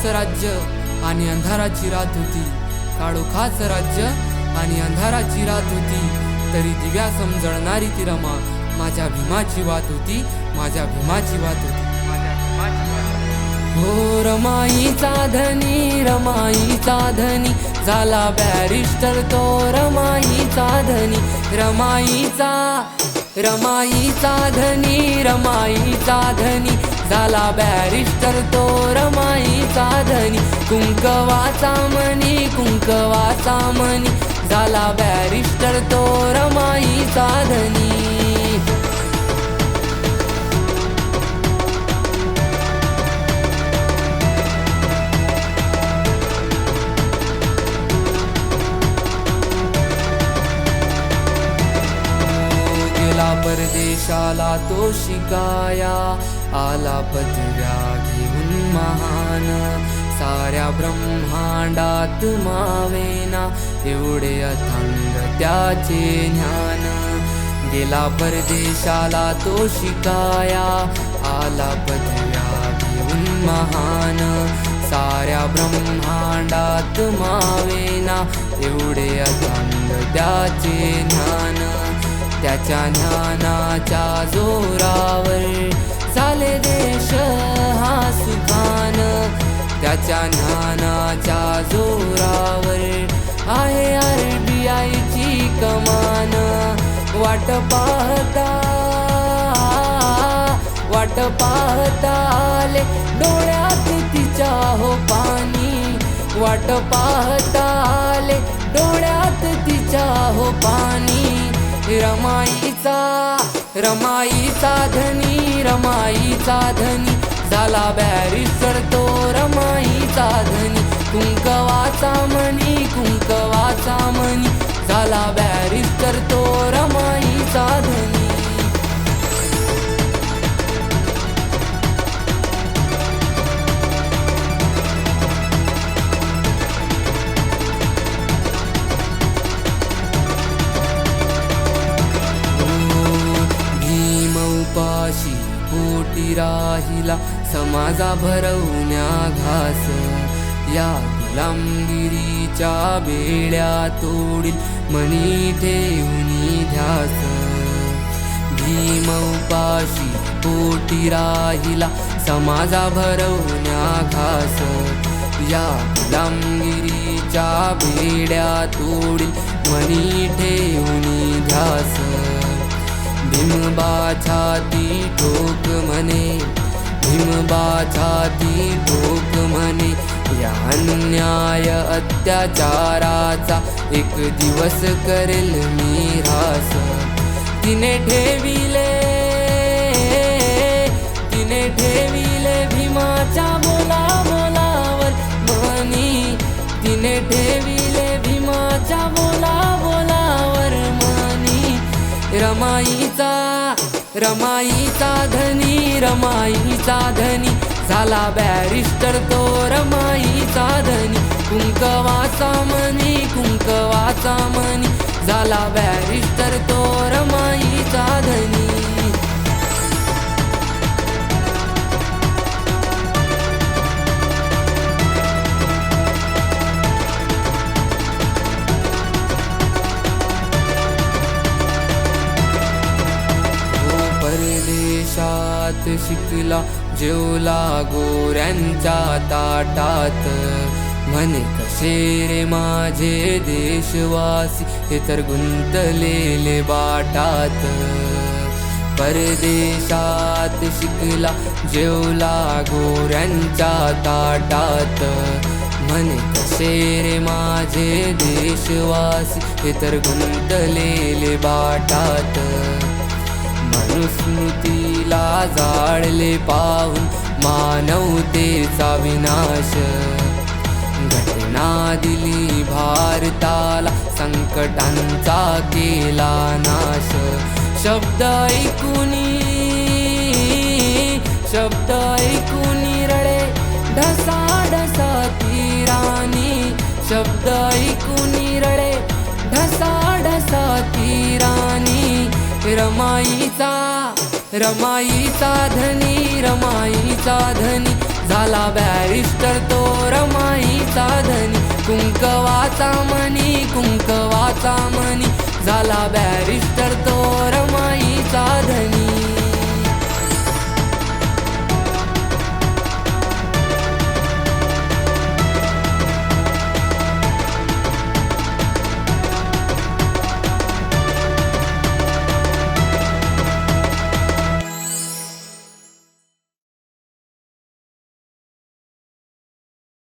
काळोखाच राज्य आणि अंधाराची रात होती. काळोखाच राज्य आणि अंधाराची रात होती. तरी दिव्या समजणारी ती रमा माझ्या भीमाची वात होती. माझ्या भीमाची वात होती. हो रमाईचा धनी, रमाईचा धनी झाला बॅरिस्टर तो. रमाईचा धनी, रमाईचा धनी, रमाईचा धनी झाला बॅरिस्टर तो. रमाईचा धनी कुंकवाचा मणी, कुंकवाचा मणी झाला बॅरिस्टर तो. रमाईचा धनी. परदेशाला तो शिकाया, आला पदव्या घेऊन महान. साऱ्या ब्रह्मांडात मावेना एवढे अथांग त्याचे ज्ञान. गेला परदेशाला तो शिकाया, आला पदव्या घेऊन महान. साऱ्या ब्रह्मांडात मावेना एवढे अथांग त्याचे ज्ञान. त्याच्या ज्ञानाच्या जोरावर चाले देश हा सुखान. त्याच्या ज्ञानाच्या जोरावर आहे RBIची कमान. वाट पाहता आले डोळ्यात तिच्या हो पाणी. वाट पाहता आले डोळ्यात तिच्या हो पाणी. रमाईचा धनी, रमाईचा धनी झाला बॅरिस्टर तो. रमाईचा धनी कुंकवाचा मणी, कुंकवाचा मणी झाला बॅरिस्टर तो. रमाईचा धनी. उपाशी पोटी राहिला समाजा भरवण्या घास. या गुलामगिरीच्या बेड्या तोडील मनी ठेवून ध्यास. भीम उपाशी पोटी राहिला समाजा भरवण्या घास. या गुलामगिरीच्या बेड्या तोडील मनी ठेवून ध्यास. भीमबा छाती ठोक म्हणे, भीमबा छाती ठोक म्हणे. या अन्याय अत्याचाराचा एक दिवस करेल मी ऱ्हास. तिने ठेविले भीमाच्या बोलावर मनी. तिने ठेविले भीमाच्या बोलावर मनी. रमाईचा धनी, रमाईचा धनी झाला बॅरिस्टर तो. रमाईचा धनी कुंकवाचा मणी, कुंकवाचा मणी झाला बॅरिस्टर तो. रमाईचा धनी. परदेशात शिकला जेवला गोऱ्यांच्या ताटात. म्हणे कसे रे माझे देशवासी हे तर गुंतलेले बाटात. परदेशात शिकला जेवला गोऱ्यांच्या ताटात. म्हणे कसे रे माझे देशवासी हे तर गुंतलेले बाटात. मनुस्मृतीला जाळले पाहून मानवतेचा विनाश. घटना दिली भारताला संकटांचा केला नाश. शब्द ऐकूनी रडे ढसा तीरानी. शब्द ऐकूनी रडे ढसा तीरानी. रमाईचा धनी, रमाईचा धनी झाला बॅरिस्टर तो रमाईचा धनी, कुंकवाचा मणी, कुंकवाचा मणी, झाला बॅरिस्टर तो रमाई